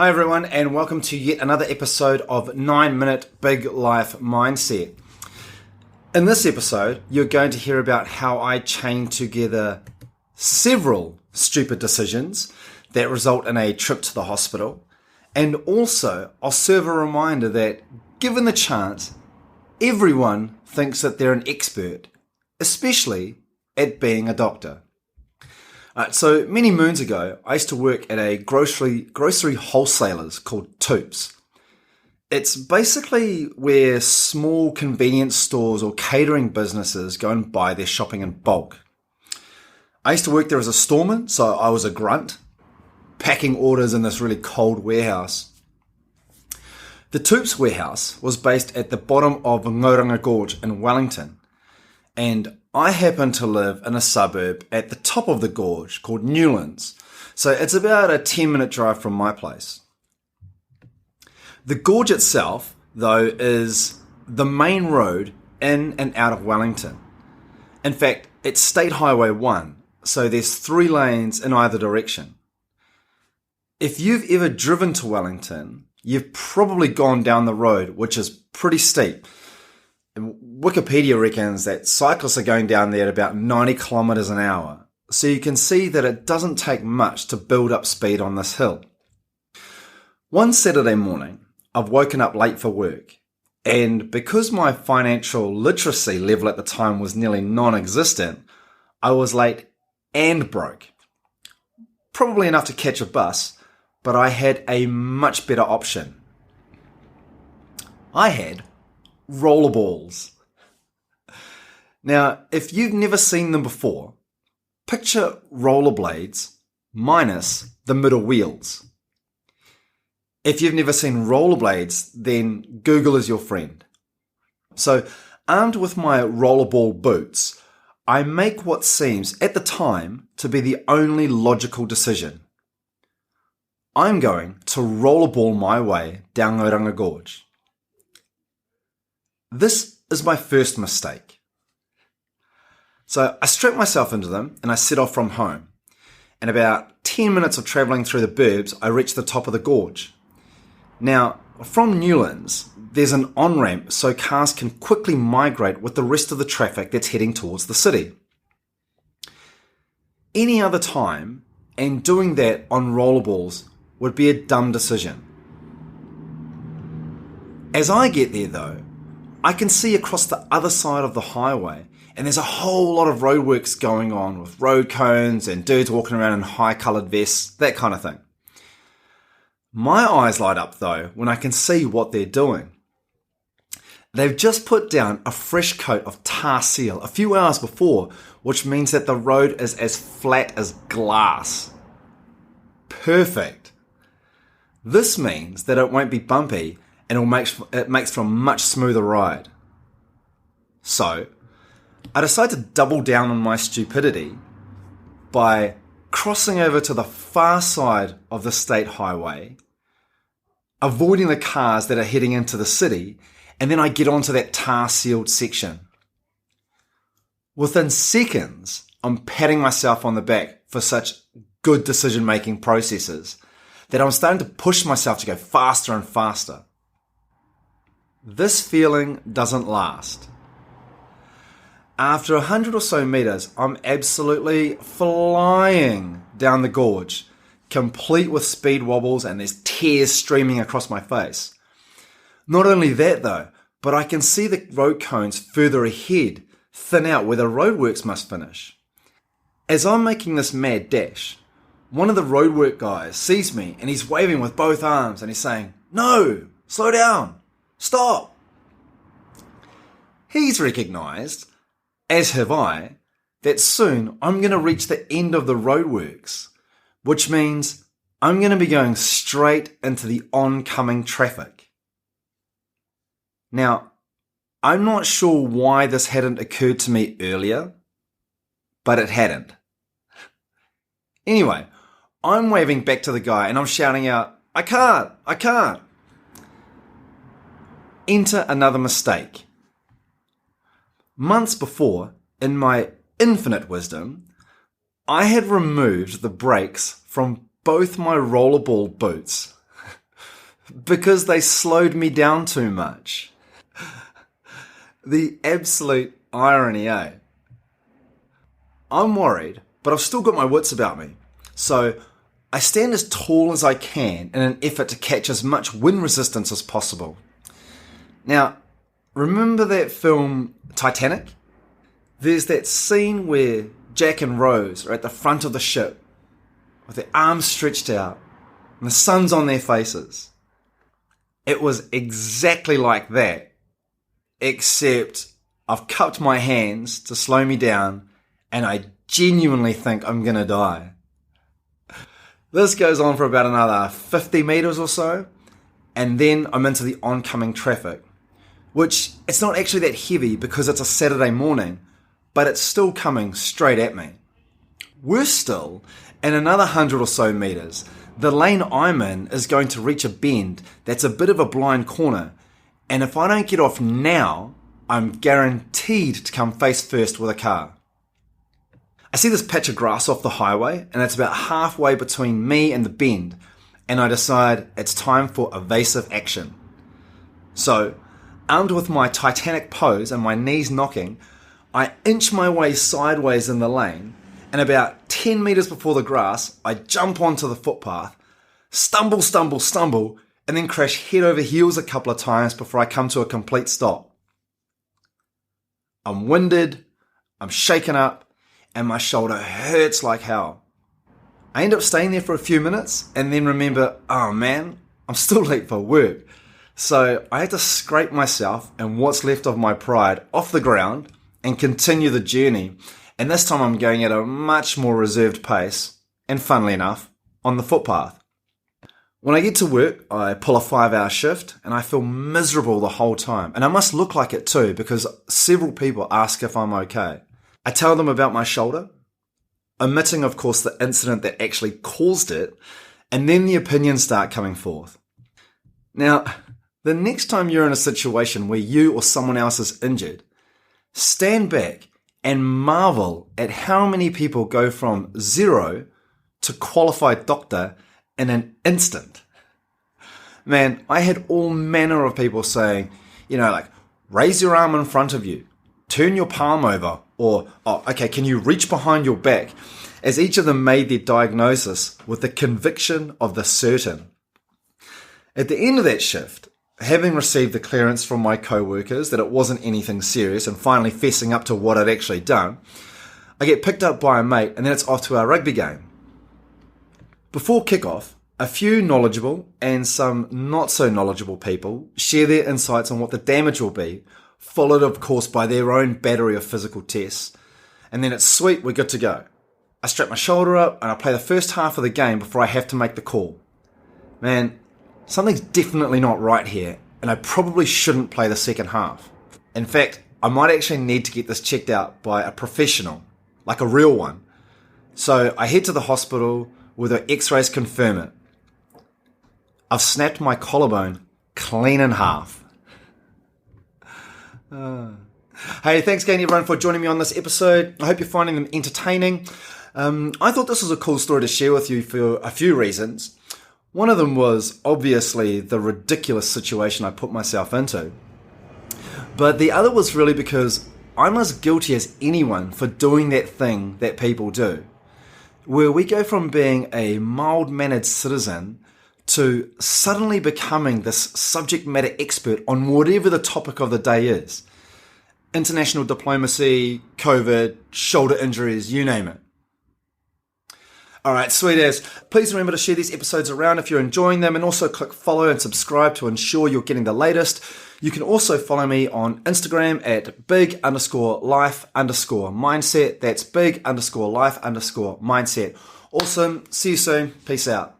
Hi everyone, and welcome to yet another episode of 9 Minute Big Life Mindset. In this episode, you're going to hear about how I chain together several stupid decisions that result in a trip to the hospital, and also I'll serve a reminder that, given the chance, everyone thinks that they're an expert, especially at being a doctor. So many moons ago, I used to work at a grocery wholesalers called Toops. It's basically where small convenience stores or catering businesses go and buy their shopping in bulk. I used to work there as a storeman, so I was a grunt, packing orders in this really cold warehouse. The Toops warehouse was based at the bottom of Ngoranga Gorge in Wellington, and I happen to live in a suburb at the top of the gorge called Newlands, so it's about a 10-minute drive from my place. The gorge itself, though, is the main road in and out of Wellington. In fact, it's State Highway 1, so there's 3 lanes in either direction. If you've ever driven to Wellington, you've probably gone down the road, which is pretty steep. Wikipedia reckons that cyclists are going down there at about 90 kilometers an hour, so you can see that it doesn't take much to build up speed on this hill. One Saturday morning, I've woken up late for work, and because my financial literacy level at the time was nearly non-existent, I was late and broke. Probably enough to catch a bus, but I had a much better option. I had rollerballs. Now, if you've never seen them before, picture rollerblades minus the middle wheels. If you've never seen rollerblades, then Google is your friend. So, armed with my rollerball boots, I make what seems at the time to be the only logical decision. I'm going to rollerball my way down Ngoranga Gorge. This is my first mistake. So I strap myself into them and I set off from home. In about 10 minutes of travelling through the burbs, I reach the top of the gorge. Now, from Newlands, there's an on-ramp so cars can quickly migrate with the rest of the traffic that's heading towards the city. Any other time, and doing that on rollerballs would be a dumb decision. As I get there though, I can see across the other side of the highway, and there's a whole lot of roadworks going on with road cones and dudes walking around in high-coloured vests, that kind of thing. My eyes light up though when I can see what they're doing. They've just put down a fresh coat of tar seal a few hours before, which means that the road is as flat as glass. Perfect. This means that it won't be bumpy and it makes for a much smoother ride. So, I decide to double down on my stupidity by crossing over to the far side of the state highway, avoiding the cars that are heading into the city, and then I get onto that tar-sealed section. Within seconds, I'm patting myself on the back for such good decision-making processes that I'm starting to push myself to go faster and faster. This feeling doesn't last. After 100 or so meters, I'm absolutely flying down the gorge, complete with speed wobbles and there's tears streaming across my face. Not only that though, but I can see the road cones further ahead thin out where the roadworks must finish. As I'm making this mad dash, one of the roadwork guys sees me and he's waving with both arms and he's saying, "No, slow down. Stop." He's recognised, as have I, that soon I'm going to reach the end of the roadworks, which means I'm going to be going straight into the oncoming traffic. Now, I'm not sure why this hadn't occurred to me earlier, but it hadn't. Anyway, I'm waving back to the guy and I'm shouting out, I can't. Enter another mistake. Months before, in my infinite wisdom, I had removed the brakes from both my rollerball boots. because they slowed me down too much. The absolute irony, eh? I'm worried, but I've still got my wits about me. So I stand as tall as I can in an effort to catch as much wind resistance as possible. Now, remember that film Titanic? There's that scene where Jack and Rose are at the front of the ship with their arms stretched out and the sun's on their faces. It was exactly like that, except I've cupped my hands to slow me down and I genuinely think I'm going to die. This goes on for about another 50 meters or so, and then I'm into the oncoming traffic, which it's not actually that heavy because it's a Saturday morning, but it's still coming straight at me. Worse still, in another 100 or so meters, the lane I'm in is going to reach a bend that's a bit of a blind corner, and if I don't get off now, I'm guaranteed to come face first with a car. I see this patch of grass off the highway, and it's about halfway between me and the bend, and I decide it's time for evasive action. So, armed with my Titanic pose and my knees knocking, I inch my way sideways in the lane, and about 10 meters before the grass, I jump onto the footpath, stumble, and then crash head over heels a couple of times before I come to a complete stop. I'm winded, I'm shaken up, and my shoulder hurts like hell. I end up staying there for a few minutes and then remember, oh man, I'm still late for work. So I had to scrape myself and what's left of my pride off the ground and continue the journey. And this time I'm going at a much more reserved pace, and funnily enough, on the footpath. When I get to work, I pull a 5-hour shift and I feel miserable the whole time. And I must look like it too because several people ask if I'm okay. I tell them about my shoulder, omitting of course the incident that actually caused it, and then the opinions start coming forth. Now, the next time you're in a situation where you or someone else is injured, stand back and marvel at how many people go from zero to qualified doctor in an instant. Man, I had all manner of people saying, like, raise your arm in front of you, turn your palm over, or, can you reach behind your back? As each of them made their diagnosis with the conviction of the certain. At the end of that shift, having received the clearance from my co-workers that it wasn't anything serious and finally fessing up to what I'd actually done, I get picked up by a mate and then it's off to our rugby game. Before kick-off, a few knowledgeable and some not so knowledgeable people share their insights on what the damage will be, followed of course by their own battery of physical tests. And then it's sweet, we're good to go. I strap my shoulder up and I play the first half of the game before I have to make the call. Man, something's definitely not right here and I probably shouldn't play the second half. In fact, I might actually need to get this checked out by a professional, like a real one. So I head to the hospital where the x-rays confirm it. I've snapped my collarbone clean in half. Hey, thanks again everyone for joining me on this episode. I hope you're finding them entertaining. I thought this was a cool story to share with you for a few reasons. One of them was obviously the ridiculous situation I put myself into. But the other was really because I'm as guilty as anyone for doing that thing that people do, where we go from being a mild-mannered citizen to suddenly becoming this subject matter expert on whatever the topic of the day is. International diplomacy, COVID, shoulder injuries, you name it. Alright, sweet as. Please remember to share these episodes around if you're enjoying them, and also click follow and subscribe to ensure you're getting the latest. You can also follow me on Instagram at big_life_mindset. That's big_life_mindset. Awesome. See you soon. Peace out.